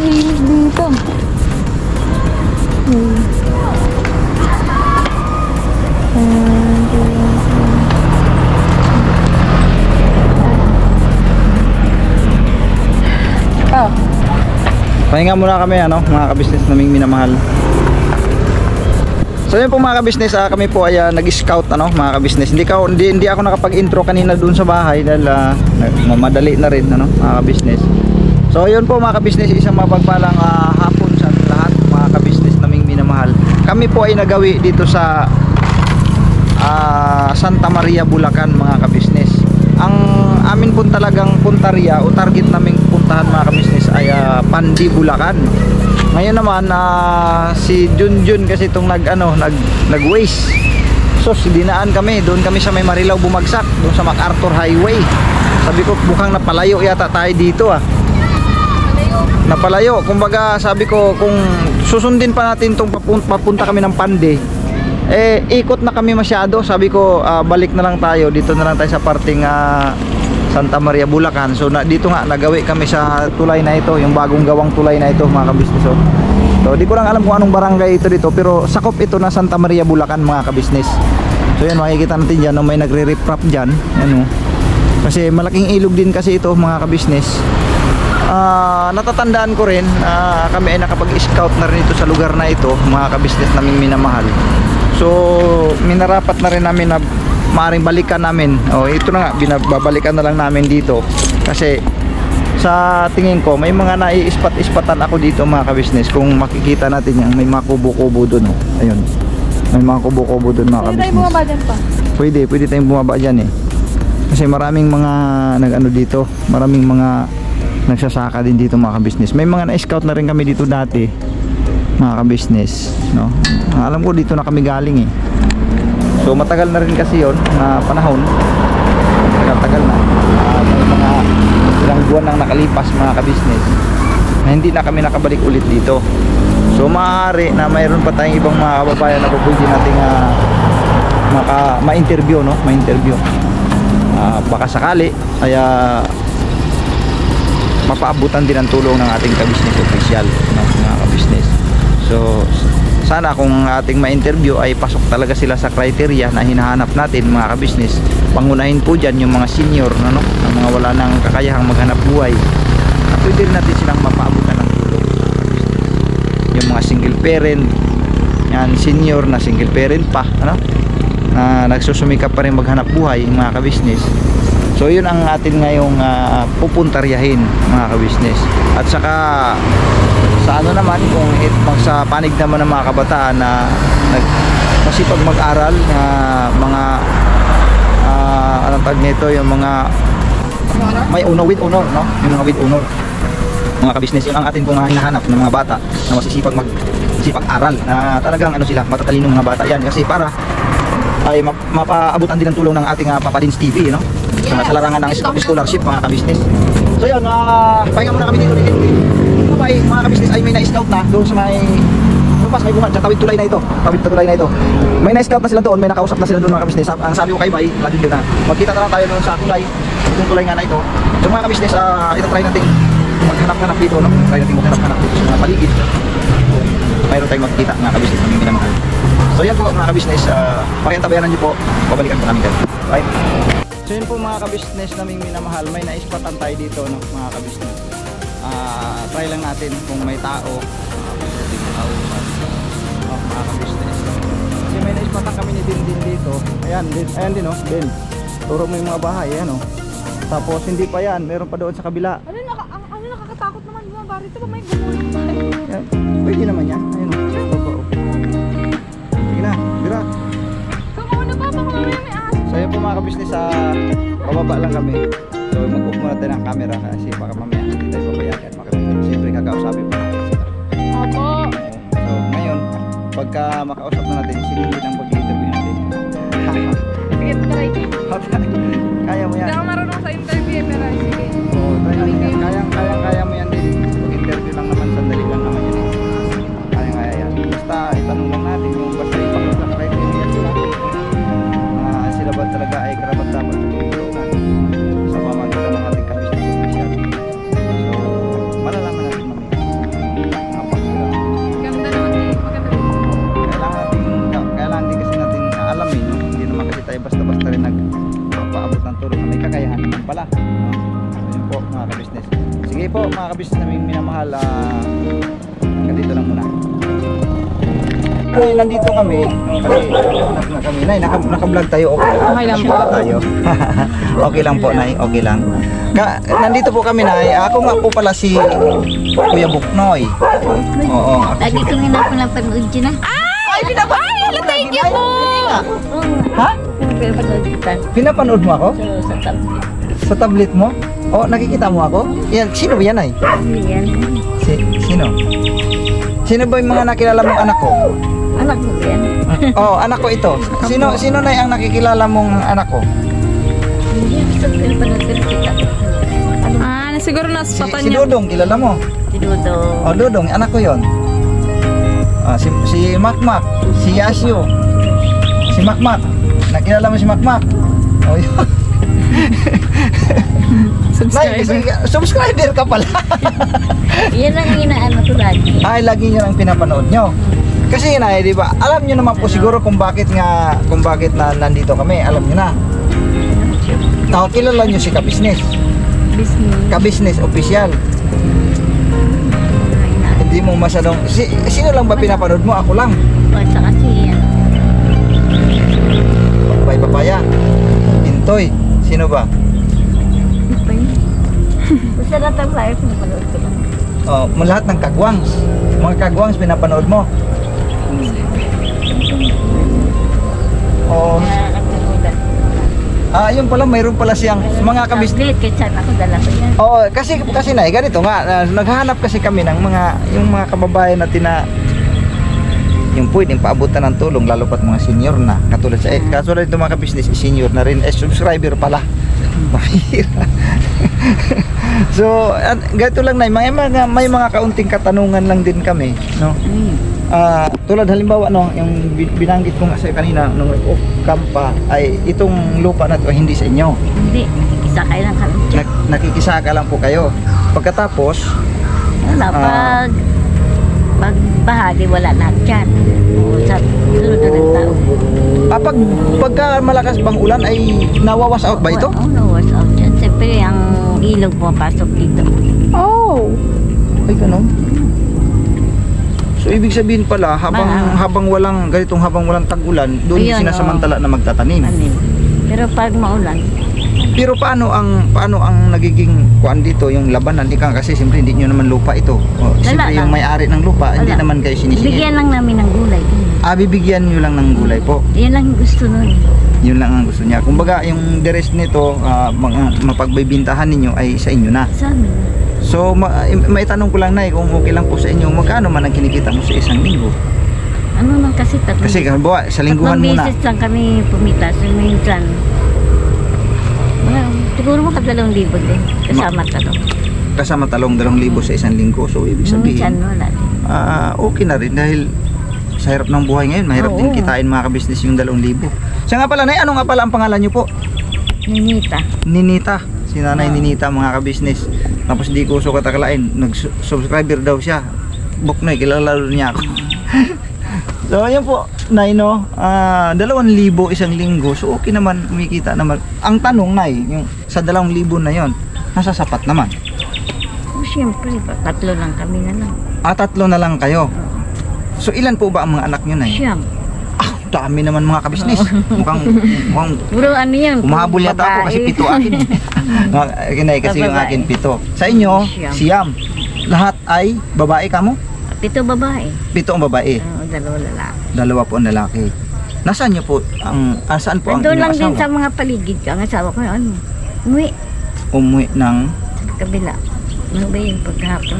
tahimik dito. Oh. Pahinga muna kami ano, mga ka-business naming minamahal. So yun po mga ka-business, kami po ay nag-scout ano, mga ka-business. Hindi ako nakapag-intro kanina dun sa bahay dahil madali na rin ano, mga ka-business. So yun po mga ka-business, isang mapagpalang hapon sa lahat mga ka-business naming minamahal. Kami po ay nagawi dito sa Santa Maria, Bulacan mga ka-business. Ang amin po talagang puntaria o target naming puntahan mga ka-business ay Pandi, Bulacan. Ngayon naman si Junjun kasi itong nag-waste. So dinaan kami, doon kami sa may Marilao bumagsak, doon sa MacArthur Highway. Sabi ko mukhang napalayo yata tayo dito Napalayo. Kumbaga sabi ko kung susundin pa natin itong papunta kami ng Pandi, ikot na kami masyado. Sabi ko balik na lang tayo, dito na lang tayo sa parting Santa Maria, Bulacan. So dito nga nagawi kami sa tulay na ito, yung bagong gawang tulay na ito mga ka-business. So di ko lang alam kung anong barangay ito dito, pero sakop ito na Santa Maria, Bulacan mga ka-business. So yan, makikita natin dyan may nagre-riprap dyan, kasi malaking ilog din kasi ito mga ka-business. Natatandaan ko rin kami ay nakapag-scout na rin ito sa lugar na ito mga ka-business naming minamahal. So minarapat na rin namin na maaring balikan namin. Ito na nga, binabalikan na lang namin dito kasi sa tingin ko may mga naiispat-ispatan ako dito mga ka-business. Kung makikita natin yan, may mga kubo-kubo dun ayun, may mga kubo-kubo dun mga ka-business. Pwede tayong bumaba dyan pa? Pwede tayong bumaba dyan kasi maraming mga dito, maraming mga nagsasaka din dito mga ka-business. May mga na-scout na rin kami dito dati mga ka-business, alam ko dito na kami galing So matagal na rin kasi yon na panahon, tagal na, may mga ilang buwan nang nakalipas mga ka-business na hindi na kami nakabalik ulit dito. So maaari na mayroon pa tayong ibang mga kababayan na pwede nating ma-interview ma-interview. Baka sakali ay mapaabutan din ang tulong ng ating ka-business official mga ka-business. So sana kung ating ma-interview ay pasok talaga sila sa criteria na hinahanap natin mga ka-business. Pangunahin po dyan yung mga senior ang mga wala nang kakayahang maghanap buhay, pwede rin natin silang mapaabutan ng tulong. Yung mga single parent yan, senior na single parent pa na nagsusumikap pa rin maghanap buhay mga ka-business. So yun ang atin ngayong pupuntaryahin mga ka-business. At saka sa naman kung sa panig naman ng mga kabataan na masipag mag-aral na mga anong tag nito, yung mga may with honor yung mga with honor mga ka-business, yun ang atin pong hinahanap ng mga bata na masisipag aral na talagang sila matatalinong mga bata yan, kasi para ay mapaabutan din ang tulong ng ating Papadins TV sa larangan ng scholarship mga ka-business. So yun, pahinga muna kami dito mga ka-business. Ay may na-scout na doon sa may bungad, sa tawid tulay na ito, may na-scout na sila doon, may nakausap na sila doon mga ka-business. Ang sabi ko kay Bay, lagi din na magkita na lang tayo doon sa tulay, itong tulay nga na ito. So mga ka-business, ito try natin maghanap-hanap dito, try natin maghanap-hanap dito sa mga paligid. Mayroon tayong makikita mga ka-business naming minamahal. So yan po mga ka-business, pakiantabayanan nyo po, babalikan po namin kayo. Right? So yun po mga ka-business naming minamahal, may naispatan tayo dito mga ka-business. Try lang natin kung may tao mga ka-business, kasi may naispatan kami ni din dito. Ayan din din. Turo mo yung mga bahay, tapos hindi pa yan, meron pa doon sa kabila. Nakakatakot naman bumaba rito pa, may gumulong tayo. Pwede naman yan, sige na, tira. Kung ba, baka may aso. So yun po mga ka-business, bababa lang kami. So mag-off muna tayo ng camera kasi baka mamaya hindi tayo papayagan mga ka-business. Siyempre kakausapin po natin sila. Opo. So ngayon, pagka makausap na natin, sinunod ang pag-interview natin. Sige, try. Kaya mo yan. Hindi ako marunong sa interview, pero sige. Oo, kaya mo yan din. Pag-interview lang naman, sandali lang naman yan. Kaya yan. Basta itanong lang natin yung basta ipakita na criteria sila. Sila ba talaga ay karapat dapat sa tulungan sa pamagitan ng ating ka-business official. So malalaman natin mamaya. sige po mga kabisnes naming minamahal, ganito lang muna. Nandito kami kasi naka-vlog tayo, Okay lang po. tayo. Okay lang po, Nay, okay lang. Nandito po kami, Nay. Ako nga po pala si Kuya Buknoy. Oo. Lagi ko nga na napanood dyan ah. Ay, Thank you po. Ha? Napanood kita. Pinapanood mo ako? Sa tablet. Sa tablet mo? O, nakikita mo ako? Yan, sino ba yan, Nay? Yan. Sino? Sino ba yung mga nakilala mong anak ko? Anak mo ba yan? Oh, anak ko ito. Sino na ang nakikilala mong anak ko? Hindi. Sa pinapanood ko kita. Siguro nasa Si, papa si niya. Dudong, kilala mo? Si Dodo. Oh, Dudong, anak ko yon. Si Makmak, si Yasio. Si Makmak. Nakilala mo si Makmak? Oh, yun. Nay, subscriber ka pala. Yan lang ang inaano ko lagi. Ay, lagi nyo lang pinapanood nyo. Kasi na, di ba? Alam nyo naman po siguro kung bakit na nandito kami. Alam nyo na. Kilala nyo si Kabisnes. Business. Kabisnes official. Hindi mo masyadong... sino lang ba pinapanood mo? Ako lang. O, saka si yan. Papay Papaya. Intoy. Sino ba? Ano ba yun? Basta lahat ang flyer pinapanood ko lang. Oh, lahat ng kagwangs. Mga kagwangs pinapanood mo. Oh, yun pala, mayroon pala siyang mga kabis. Tablet, kahit saan ako dala ko yan. Oo, kasi na, ganito nga, naghahanap kasi kami ng yung mga kababayan natin na yung pwedeng paabutan ng tulong, lalo pat mga senior na, katulad itong mga business, senior na rin, subscriber pala. Mahira. So, ganito lang na, may mga kaunting katanungan lang din kami, no? Tulad halimbawa, no, yung binanggit ko nga sa kanina nung kampa ay itong lupa na to hindi sa inyo. Hindi, nakikisakay lang kami dyan. Nakikisaka lang po kayo. Pagkatapos, Wala, pag bahagi wala na dyan. O, sa sunod ng tao. pagka malakas bang ulan ay nawawas out ba ito? Oo, nawas out dyan. Siyempre, ang ilog pumapasok dito. Oh. Ay, ganun. So ibig sabihin pala habang walang tag-ulan, doon Ayun, sinasamantala na magtatanim. Anin. Pero pag maulan, Pero paano ang nagiging kuan dito yung labanan? Kasi siyempre hindi niyo naman lupa ito. Siyempre yung may-ari ng lupa, hindi Wala. naman kayo sinisingil. bigyan lang namin ng gulay. Bibigyan niyo lang ng gulay po. Yan lang yung gusto nun. Yun lang ang gusto niya. Kumbaga yung the rest nito, mapagbibintahan ninyo ay sa inyo na. Sa amin. So maitanong ko lang na kung okay lang po sa inyo, magkano man ang kinikita mo sa isang linggo? Ano lang kasi tatlong Kasi halimbawa, sa lingguhan muna. beses lang kami pumitas. Minsan, siguro mga 2,000 din. Kasama talong. Kasama talong 2,000 sa isang linggo. So ibig Minsan sabihin, wala din. okay na rin dahil sa hirap ng buhay ngayon, mahirap din kitain mga kabisnes yung 2,000. Siya nga pala, Nay, ano nga pala ang pangalan niyo po? Ninita. Ninita. Si Nanay Ninita, mga kabisnes. Tapos di ko sukat akalain, nag-subscriber daw siya. Buknoy, kilala niya ako. So ayun po, Nay, no, 2,000 isang linggo. So okay naman, kumikita naman. Ang tanong, Nay, yung sa 2,000 na yon, nasa sapat naman. Oh, siyempre, tatlo lang kami na lang. 3 na lang kayo. So ilan po ba ang mga anak niyo, Nay? Siyam. Dami naman mga kabisnes. Mukhang Puro ano yan. umahabol yata ako kasi 7 akin. Nay, kasi yung akin 7. Sa inyo, siyam. Lahat ay babae kamo? 7 babae. 7 ang babae. 2 lalaki. 2 po ang lalaki. Nasaan niyo po saan po ang Doon lang inyong din sa asawa? mga paligid. Ang asawa ko ano. Umuwi. Umuwi ng Sa kabila. Ano ba yun pagkahapon?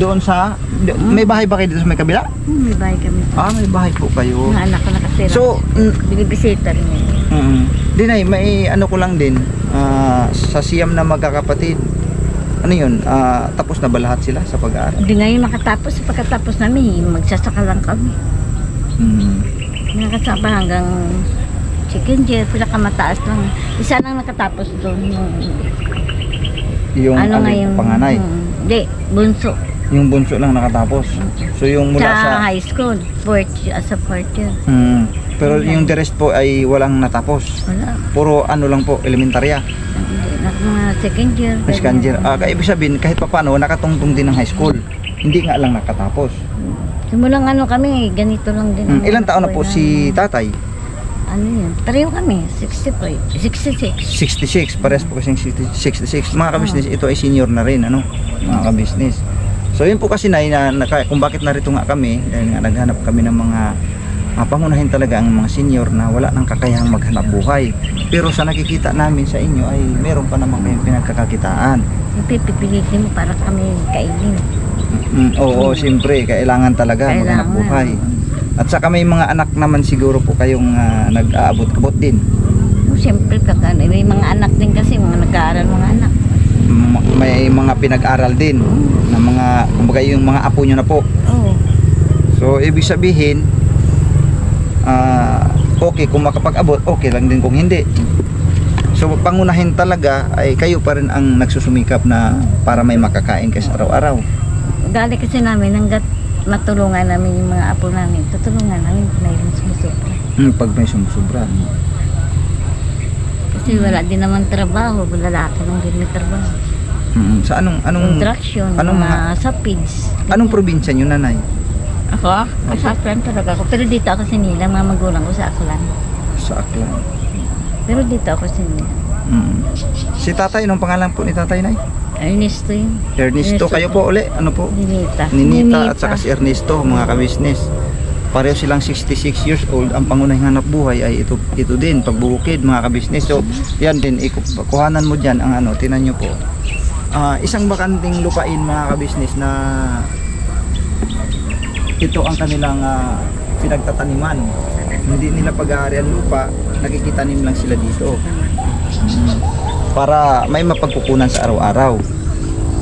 doon sa may bahay ba kayo dito sa may kabila? May bahay kami. May bahay po kayo. Mga anak ko nakasira. So, binibisita rin yun. Dinay, may ano ko lang din sa siyam na magkakapatid. Ano yun? Tapos na ba lahat sila sa pag-aaral? Hindi ngayon makatapos. Pagkatapos namin, magsasaka lang kami. Nakasama hanggang second year, pinakamataas lang. Isa lang nakatapos doon. Yung ano nga yung panganay? Hindi, bunso. Yung bunso lang nakatapos. So yung mula Sa high school, as a fourth year. Pero yung the rest po ay walang natapos. Wala. Puro ano lang po, elementarya. Mga second year. Second year. Ibig sabihin, kahit pa paano, nakatungtong din ng high school. Hindi nga lang nakatapos. Simulang ano kami, ganito lang din. ang Ilang taon na po buhay si namin. tatay? Ano yun? Pareho kami, 66. 66. Pares po kasing 66. Mga kabisnes, ito ay senior na rin, ano? Mga kabisnes. So yun po kasi na kung bakit narito nga kami, dahil nga naghanap kami ng mga pangunahin talaga ang mga senior na wala nang kakayahang maghanap buhay. Pero sa nakikita namin sa inyo ay meron pa naman kayong pinagkakakitaan. Pipilitin mo para kami kainin. Oo, siyempre, kailangan talaga maghanap buhay. At saka may mga anak naman siguro po kayong nag-aabot-abot din. Siyempre, may mga anak din kasi, mga nag-aaral mga anak. May mga pinag-aral din na mga, kumbaga yung mga apo nyo na po. Oo. So, ibig sabihin, okay kung makapag-abot, okay lang din kung hindi. So, pangunahin talaga ay kayo pa rin ang nagsusumikap na para may makakain kayo sa araw-araw. Dali kasi namin, hanggat matulungan namin yung mga apo namin, tutulungan namin kung mayroon sumusobra. Pag may sumusubra. Kasi wala din naman trabaho, lalaki nung din may trabaho. Sa anong Construction, anong mga sapids. anong probinsya nyo, nanay? Ako? Sa Aklan talaga ako. Pero dito ako sinila, mga magulang ko sa Aklan. Sa Aklan. Pero dito ako sinila. Si tatay, anong pangalan po ni tatay, nay? Ernesto yun. Ernesto, kayo po uli? Ano po? Ninita. At saka si Ernesto, mga kabisnes. Pareho silang 66 years old. Ang pangunahing hanap buhay ay ito din, pagbubukid, mga kabisnes. So, yan din, kuhanan mo dyan ang ano, tinan nyo po. Isang bakanting lupain, mga kabisnes, na ito ang kanilang pinagtataniman. Hindi nila pag-aarian lupa, nakikitanim lang sila dito. Para may mapagkukunan sa araw-araw.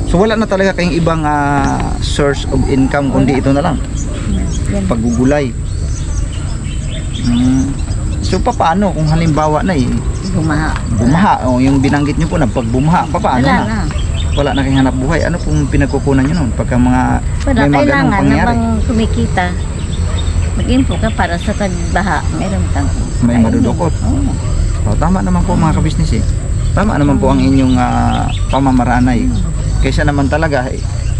So wala na talaga kayong ibang source of income kundi ito na lang. Paggugulay. So paano kung halimbawa na bumaha o yung binanggit niyo po na pag bumaha, paano na? Wala na kayong hanap buhay. Ano pong pinagkukunan niyo noon pagka may mga ganung pangyayari? Habang kumikita, mag-info ka para sa pagbaha, meron kang may madudukot. So, tama naman po mga kabisnes eh. Tama naman po ang inyong pamamaranay. Kaysa naman talaga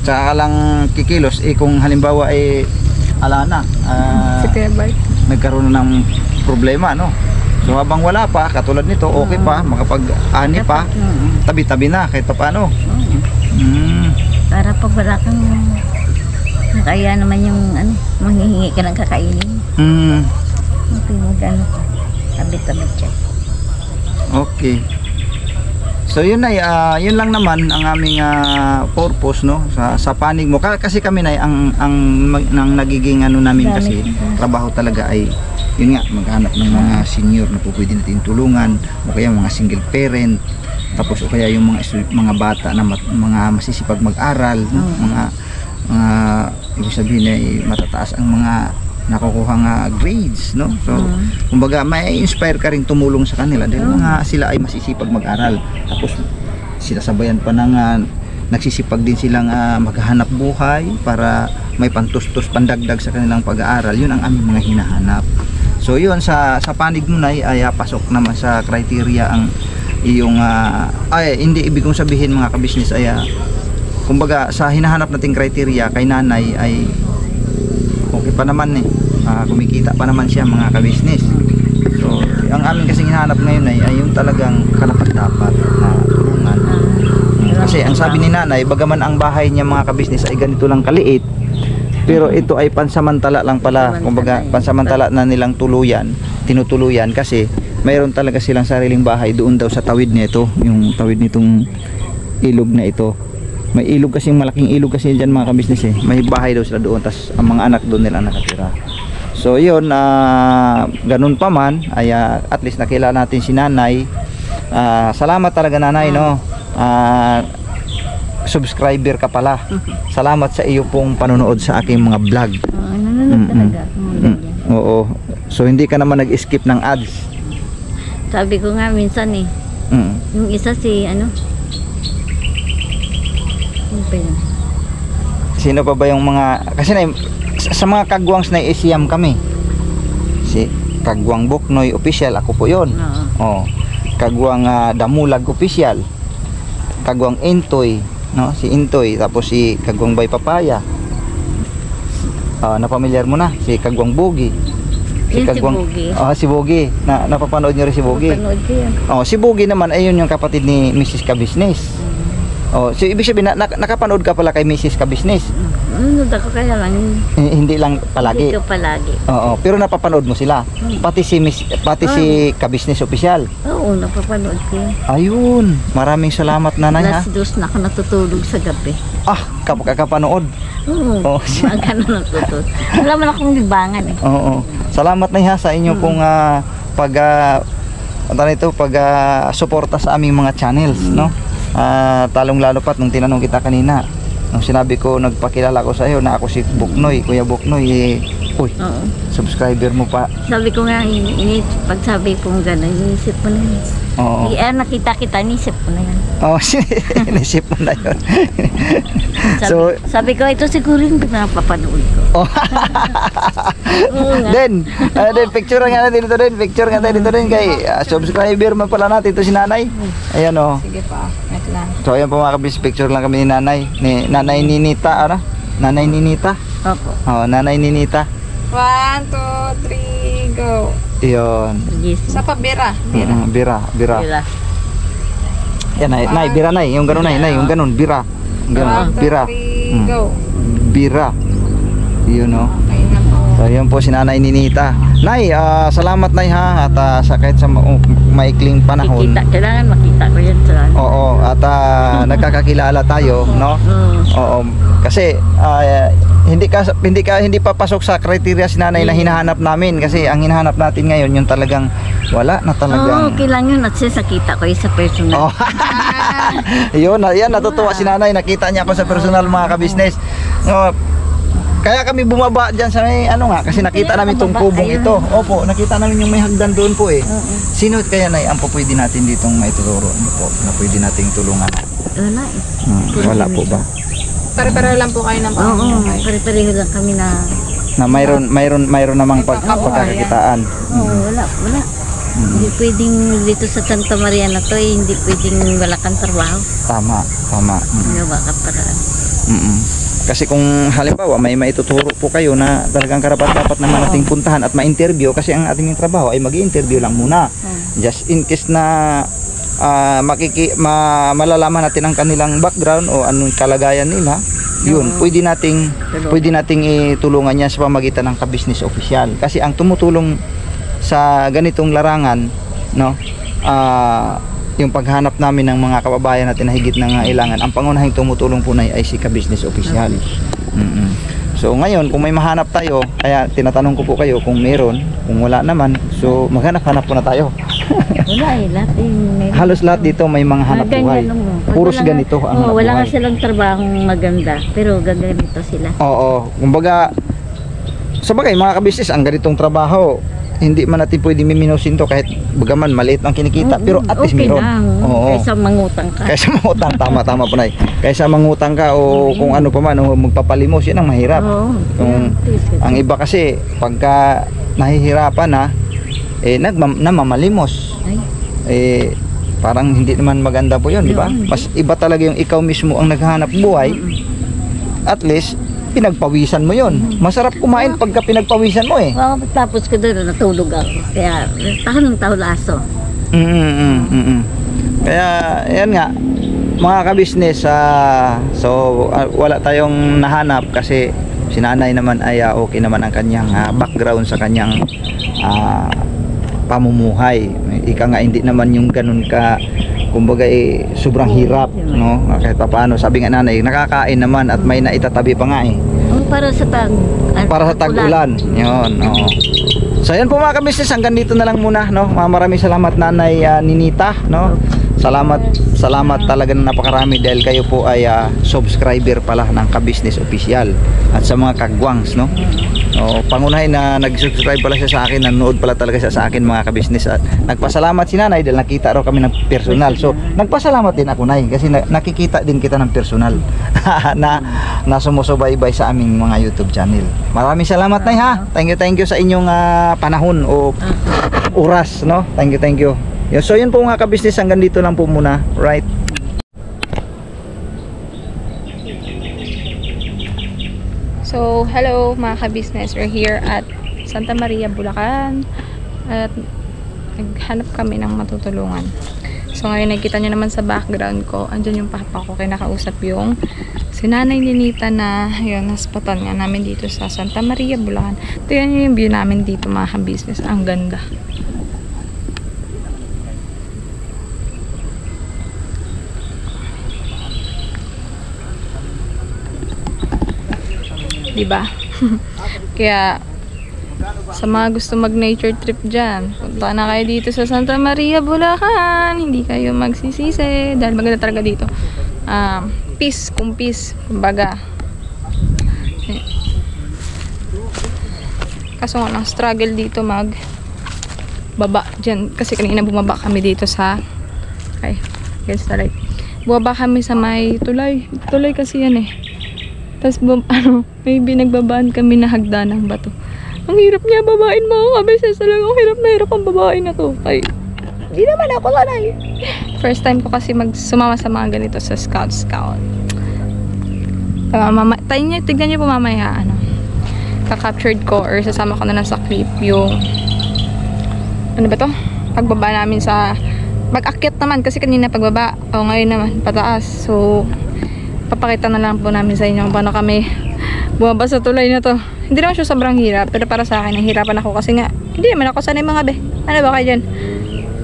tsaka lang kikilos kung halimbawa ala na nagkaroon ng problema, no? So habang wala pa, katulad nito, okay pa, makapag-ani pa, tabi-tabi na kahit pa paano. Para pag wala kang kaya naman yung manghihingi ka ng kakainin. Okay, mag-ano ka, tabi-tabi siya. Okay. So yun ay yun lang naman ang aming purpose, no, sa panig mo. Kasi kami na ang nagiging ano namin kasi trabaho talaga ay yun nga, maghanap ng mga senior na po pwede natin tulungan, o kaya mga single parent, tapos o kaya yung mga bata na mga masisipag mag-aral, no? mga ibig sabihin ay matataas ang mga nakukuhang grades, no? So kumbaga may inspire ka ring tumulong sa kanila dahil sila ay masisipag mag-aral, tapos sinasabayan pa ng nagsisipag din silang maghahanap buhay para may pantustos, pandagdag sa kanilang pag-aaral. Yun ang aming mga hinahanap. So yun, sa panig mo na ay pasok naman sa criteria ang iyong hindi ibig kong sabihin mga kabisnes ay kumbaga sa hinahanap nating criteria kay nanay ay okay pa naman kumikita pa naman siya, mga kabisnes. So ang amin kasing hinahanap ngayon ay yung talagang karapat-dapat na tulungan. Kasi ang sabi ni nanay, bagaman ang bahay niya, mga kabisnes, ay ganito lang kaliit, pero ito ay pansamantala lang pala. Kumbaga pansamantala na nilang tinutuluyan kasi mayroon talaga silang sariling bahay doon daw sa tawid nito, yung tawid nitong ilog na ito. May ilog kasi, malaking ilog kasi dyan, mga kabisnes eh. May bahay daw sila doon, tas ang mga anak doon nila nakatira. So yun, ganun pa man ay at least nakilala natin si nanay. Salamat talaga, nanay, no. Subscriber ka pala. Salamat sa iyo pong panonood sa aking mga vlog. Nanonood talaga. Oo. So hindi ka naman nag-skip ng ads. Sabi ko nga minsan yung isa si sino pa ba yung mga, kasi sa mga kagwangs na isiyam kami, si Kagwang Buknoy official, ako po yun. Kagwang Damulag official, Kagwang Intoy, no? Si Intoy, tapos si Kagwang Bay Papaya. Na pamilyar mo na, si Kagwang Bogi. Yun si Bogi. Si Bogi. Napapanood niyo rin si Bogi. Napanood ko yan. Si Bogi naman ay yun yung kapatid ni Mrs. Kabisnes. So ibig sabihin nakapanood ka pala kay Mrs. Kabisnes. Nanood ako kaya lang. Hindi lang palagi. Hindi ko palagi. Pero napapanood mo sila. Pati si Kabisnes Official. Oo, napapanood ko yan. Ayun, maraming salamat nanay ha. Last dose na ako natutulog sa gabi. Kapag kakapanood. Oo, maaga na natutulog. Wala man akong libangan eh. Oo. Salamat na ha sa inyo pong suporta sa aming mga channels, no? Talong lalo pat nung tinanong kita kanina, nung sinabi ko, nagpakilala ko sa iyo na ako si Buknoy, Kuya Buknoy, subscriber mo pa. Sabi ko nga, pag sabi ko gano'n, inisip mo na yun. Oo. Nakita kita, inisip mo na yan. Inisip mo na yun. Sabi ko, ito siguro yung napapanood ko. Then, picture nga natin ito din. Picture nga tayo dito din kay subscriber man pala natin. Ito si nanay. Ayan o. Sige pa. Wait lang. So ayan po mga kabis, picture lang kami ni nanay. Ni Nanay Ninita, Nanay Ninita. Opo. Nanay Ninita. 1, 2, 3, go. Iyon. Sa pabira. Bira. Bira. Yan, nay, bira nay. Yung ganun nay, yung ganun, bira. Ganun, 1, 2, bira. 3, go. Bira. Yun o. Okay na po. So yun po si Nanay Ninita. Nay, salamat nay ha at kahit sa maikling panahon. Kailangan makita ko yan sa Oo, at nagkakakilala tayo, no? Oo. Kasi hindi papasok sa criteria si nanay na hinahanap namin kasi ang hinahanap natin ngayon yung talagang wala na talagang. Okay lang yun at nakita ko sa personal. Yun, yan natutuwa si nanay, nakita niya ako sa personal mga kabisnes. Kaya kami bumaba dyan sa may kasi nakita namin itong kubong ito. Opo, nakita namin yung may hagdan doon po eh. Sino kaya nay ang pwede natin ditong maituturo po na pwede nating tulungan? Wala eh. Wala po ba? Pare-pareho lang po kayo ng pamumuhay. Pare-pareho lang kami na mayroon namang pagkakakitaan. Wala. Hindi pwedeng dito sa Santa Maria na to hindi pwedeng wala kang trabaho. Tama. Gawa ka paraan. Kasi kung halimbawa may maituturo po kayo na talagang karapat-dapat naman nating puntahan at ma-interview kasi ang ating trabaho ay mag-i-interview lang muna. Just in case na malalaman natin ang kanilang background o anong kalagayan nila, yun, pwede nating itulungan yan sa pamagitan ng Kabisnes Official. Kasi ang tumutulong sa ganitong larangan, no, yung paghanap namin ng mga kababayan natin na higit na ngailangan, ang pangunahing tumutulong po na ay si Kabisnes Official. So ngayon, kung may mahanap tayo, kaya tinatanong ko po kayo kung meron, kung wala naman, so maghanap-hanap po na tayo. Wala eh, Halos lahat dito may mga hanap buhay. Puros ganito ang hanap buhay. Wala nga silang trabahong maganda, pero gaganito sila. Oo, kumbaga, sabagay mga kabisnes, ang ganitong trabaho, hindi man natin pwede miminusin to kahit bagaman maliit ang kinikita, pero at least meron. Kaysa mangutang ka. Kaysa mangutang, tama po na. Kaysa mangutang ka o kung ano pa man, o magpapalimos, yan ang mahirap. Ang iba kasi, pagka nahihirapan na, namamalimos. Parang hindi naman maganda po yun, di ba? Mas iba talaga yung ikaw mismo ang naghahanap buhay. At least, pinagpawisan mo yon. Masarap kumain pagka pinagpawisan mo eh. Tapos ko doon natulog ako. Kaya tahon ng taulaso. Kaya yan nga mga kabisnes, so wala tayong nahanap kasi si nanay naman ay okay naman ang kanyang background sa kanyang pamumuhay. Ika nga hindi naman yung ganun ka kumbaga sobrang hirap, no? Kahit paano, sabi nga nanay, nakakain naman at may naitatabi pa nga eh. Para sa tag-ulan. Yun, oo. So yan po mga kabisnes, hanggang dito na lang muna, no? Maraming salamat nanay Ninita, no? Salamat talaga na napakarami dahil kayo po ay subscriber pala ng Kabisnes Official at sa mga kagwangs, no? Pangunahin na nag-subscribe pala siya sa akin, nanood pala talaga siya sa akin mga kabisnes at nagpasalamat si nanay dahil nakita raw kami ng personal. So nagpasalamat din ako nay kasi nakikita din kita ng personal na sumusubaybay sa aming mga YouTube channel. Maraming salamat nay ha. Thank you sa inyong panahon o oras, no? Thank you. So yun po mga kabisnes, hanggang dito lang po muna, right? So, hello mga ka-business. We're here at Santa Maria, Bulacan. At naghanap kami ng matutulungan. So, ngayon nakikita nyo naman sa background ko, andyan yung papa ko, kinakausap yung si Nanay Ninita na, yun, naspatan nga namin dito sa Santa Maria, Bulacan. Tingnan nyo yung view namin dito mga ka-business. Ang ganda. Diba? Kaya sa mga gusto mag nature trip dyan, punta na kayo dito sa Santa Maria, Bulacan. Hindi kayo magsisisi dahil maganda talaga dito. Peace, kumbaga. Kaso nga lang struggle dito mag baba dyan kasi kanina bumaba kami dito sa guys, right. Bumaba kami sa may tulay kasi yan eh. Tapos, may binagbabaan kami na hagdan ng bato. Ang hirap niya babain mga kabeses. Talagang hirap ang babae na to. Ay, hindi naman ako sanay. First time ko kasi sumama sa mga ganito sa Scout. Tignan niyo po mamaya, ka-captured ko or sasama ko na lang sa clip yung, ano ba to? Pagbaba namin sa, pag-akyat naman kasi kanina pagbaba. O ngayon naman, pataas. So, papakita na lang po namin sa inyo kung paano kami bumaba sa tulay na to. Hindi naman siya sobrang hirap, pero para sa akin, nahihirapan ako kasi nga, hindi naman ako sanay mga be. Ano ba kayo dyan?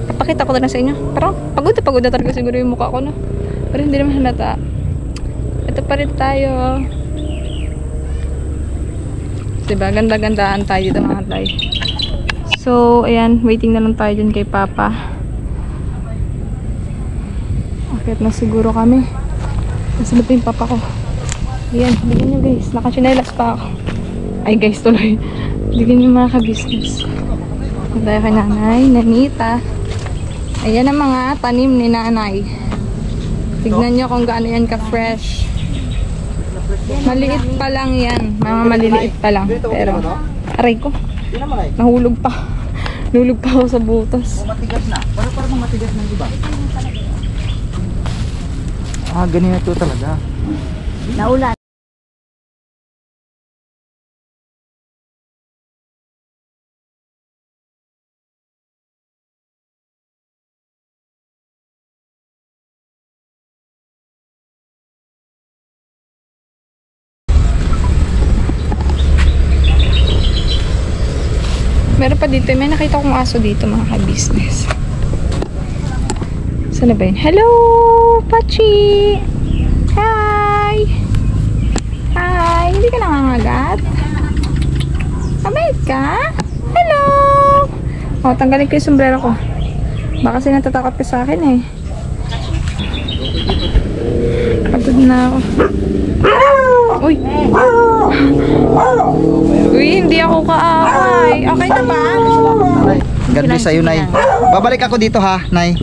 Papakita ko na lang sa inyo. Parang pagod na talaga siguro yung mukha ko, no? Pero hindi naman halata. Ito pa rin tayo. Diba? Ganda-gandaan tayo dito mga tay. So, ayan, waiting na lang tayo dyan kay Papa. Akit na siguro kami. Nasunod pa yung papa ko. Ayan, bigyan nyo guys. Naka-chinelas pa ako. Ay guys, tuloy. Bigyan nyo mga ka-business. Tayo kay Nanay Ninita. Ayan ang mga tanim ni Nanay. Tignan nyo kung gaano yan ka-fresh. Maliit pa lang yan. Mga maliliit pa lang. Pero, aray ko. Nahulog pa. Nahulog pa ako sa butas. Matigas na. Parang matigas na, diba? Ganyan ito talaga. Naulan. Meron pa dito. May nakita kong aso dito mga ka-business. Saan na ba yun? Hello! Pachi! Hi! Hi! Hindi ka nangangagat? Kabait ka? Hello! O, tanggalin ko yung sombrero ko. Baka kasi natatakot ka sa akin eh. Pagod na ako. Uy! Uy, hindi ako kaaway. Okay na ba? God bless sa'yo, Nay. Babalik ako dito ha, Nay.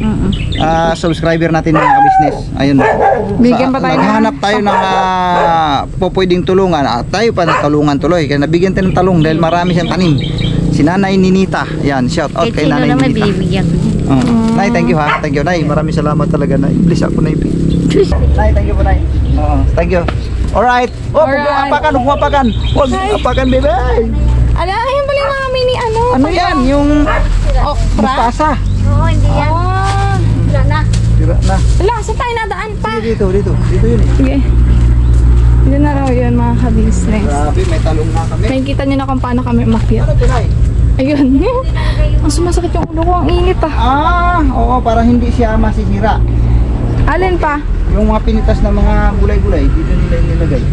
Subscriber natin mga business. Ayun. Bigyan pa tayo naghahanap tayo ng pwedeng tulungan. Tayo pa tulungan tuloy. Kaya nabigyan tayo ng talong dahil marami siyang tanim. Si Nanay Ninita. Yan, shout out kay Nanay naman Ninita. bibigyan ko. Nay, thank you ha. Thank you, Nay. Maraming salamat talaga, Nay. Bless ako, Nay. Nay, thank you po, Nay. Thank you. Alright. Huwag apakan. Huwag apakan, bebe. Ano, ayun pala yung mga mini ano? Ano yan? Yung mustasa. Oo, hindi yan. Wala na. Tira na. Wala, saan tayo nadaan pa? Dito yun eh. Sige. Dito na raw yun mga ka-business. Grabe, may talong na kami. Nakikita nyo na kung paano kami umakyat. Ano ito, Nay? Ayun. Ang sumasakit yung ulo ko. Ang init ah. Oo, para hindi siya masisira. Alin pa? Yung mga pinitas na mga gulay-gulay, dito nila nilagay.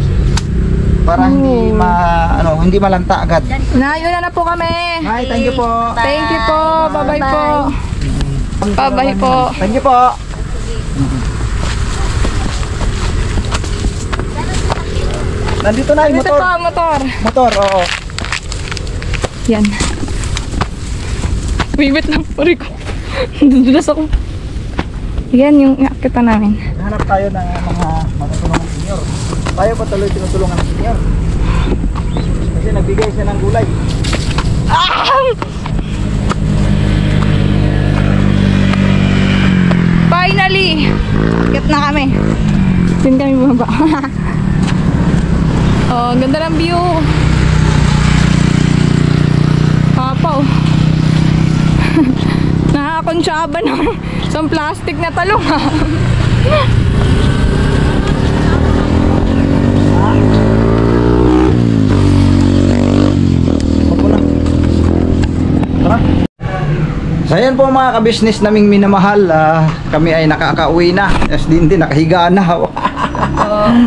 Para hindi malanta agad. Yun na po kami. Hi, thank you po. Thank you po. Bye-bye po. Bye-bye po. Thank you po. Nandito na yung Dito motor. po, motor. Motor, oo. Yan. Wait lang po rin ko. Dudulas ako. Yan yung nakita namin. Hanap tayo ng mga matutulungan ng senior. Tayo pa tuloy tinutulungan ng senior. Kasi nagbigay siya ng gulay. Finally! Akit na kami. Doon kami bumaba. Oh, ang ganda ng view. Papaw. Nakakonsyaba ng isang plastic na talong ha. So ayan po mga ka-business naming minamahal, kami ay nakakauwi na. Yes, din nakahiga na.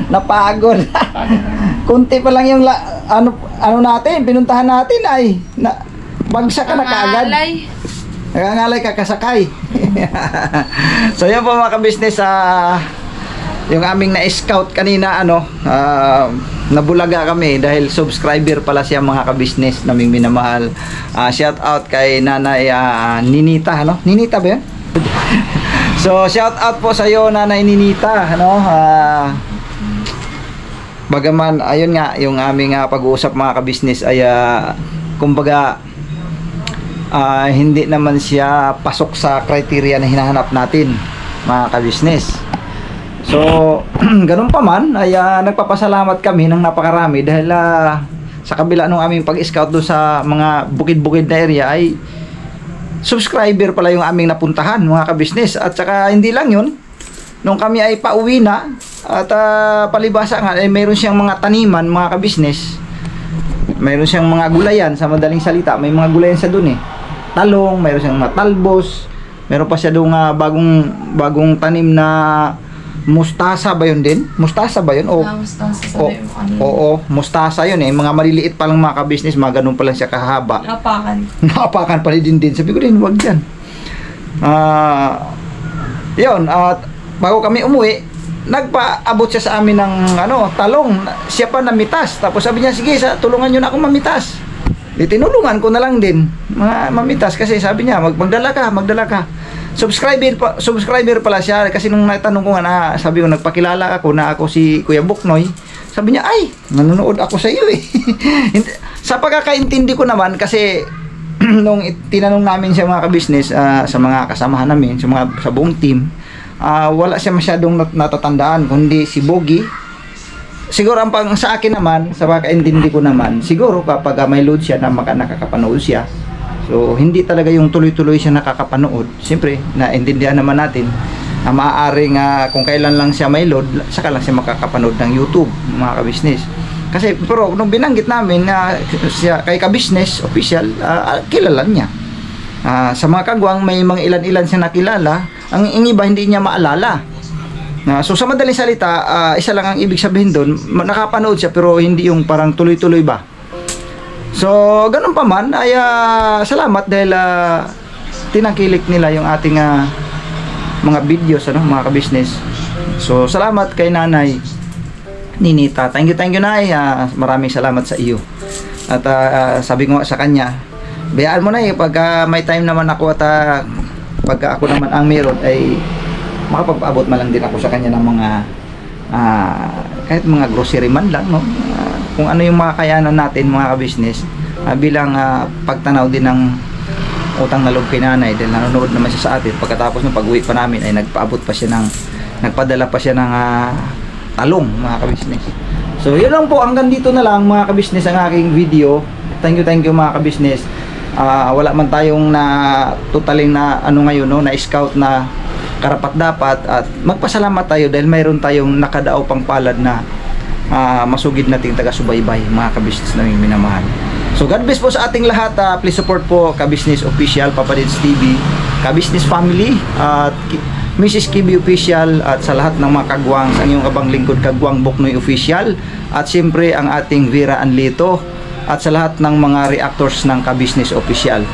Napagod. Kunti pa lang yung ano natin, pinuntahan natin ay bagsak ka na kaagad. Nakangalay ka kasakay. So yan po mga ka-business, yung aming na-scout kanina nabulaga kami dahil subscriber pala siya mga ka-business naming minamahal. Shout out kay Nanay Ninita, Ninita ba yun? So shout out po sa iyo Nanay Ninita, bagaman ayun nga yung aming pag-uusap mga ka-business ay kumbaga hindi naman siya pasok sa criteria na hinahanap natin mga ka-business. So ganun pa man ay nagpapasalamat kami ng napakarami dahil sa kabila ng aming pag-scout doon sa mga bukid-bukid na area ay subscriber pala yung aming napuntahan mga ka-business. At saka hindi lang yun, nung kami ay pauwi na at palibasa nga ay mayroon siyang mga taniman mga ka-business, mayroon siyang mga gulayan, sa madaling salita may mga gulayan sa dun talong, mayroon siyang mga talbos, meron pa siya doon bagong tanim na mustasa ba yun din? Mustasa ba yun? Oo, mustasa yun mga maliliit pa lang mga ka-business, mga ganun pa lang siya kahaba. Naapakan pala din. Sabi ko din, wag yan. Yun, at bago kami umuwi, nagpaabot siya sa amin ng talong. Siya pa namitas. Tapos sabi niya, sige, tulungan nyo na akong mamitas. Tinulungan ko na lang din mamitas kasi sabi niya, magdala ka. Subscriber pala siya kasi nung natanong ko nga sabi ko nagpakilala ako na ako si Kuya Buknoy. Sabi niya, ay, nanonood ako sa iyo Sa pagkakaintindi ko naman kasi nung tinanong namin siya mga ka-business sa mga kasamahan namin, sa buong team, wala siya masyadong natatandaan kundi si Bogie. Siguro ang sa akin naman, sa pagkakaintindi ko naman, siguro kapag may load siya na nakakapanood siya. So, hindi talaga yung tuloy-tuloy siya nakakapanood. Siyempre, naintindihan naman natin na maaaring kung kailan lang siya may load, saka lang siya makakapanood ng YouTube, mga ka-business. Kasi, pero nung binanggit namin siya kay ka-business official, kilala niya. Sa mga kagwang, may mga ilan-ilan siya nakilala, ang iba hindi niya maalala. So, sa madaling salita, isa lang ang ibig sabihin doon, nakapanood siya pero hindi yung parang tuloy-tuloy ba. So, ganun pa man, ay salamat dahil tinangkilik nila yung ating mga videos, mga ka-business. So, salamat kay Nanay Ninita. Thank you, Nay. Maraming salamat sa iyo. At sabi ko sa kanya, bayaan mo na pag may time naman ako at pag ako naman ang meron ay makapag-abot man lang din ako sa kanya ng mga kahit mga grocery man lang, kung ano yung makakayanan natin mga ka-business, bilang pagtanaw din ng utang na loob kay Nanay dahil nanonood naman siya sa atin. Pagkatapos ng pag-uwi pa namin ay nagpadala pa siya ng talong mga ka-business. So yun lang po, hanggang dito na lang mga ka-business ang aking video. Thank you mga ka-business. Wala man tayong totaling ngayon na scout na karapat-dapat, at magpasalamat tayo dahil mayroon tayong nakadaaw pang palad na masugid nating taga-subaybay mga ka-business naming minamahal. So God bless po sa ating lahat. Please support po ka-business official, Papa Deds TV, ka-business family, at Mrs. Kibi official, at sa lahat ng mga kagwang, sa inyong kabang lingkod Kagwang Buknoy official, at siyempre ang ating Vera Anlito, at sa lahat ng mga reactors ng ka-business official.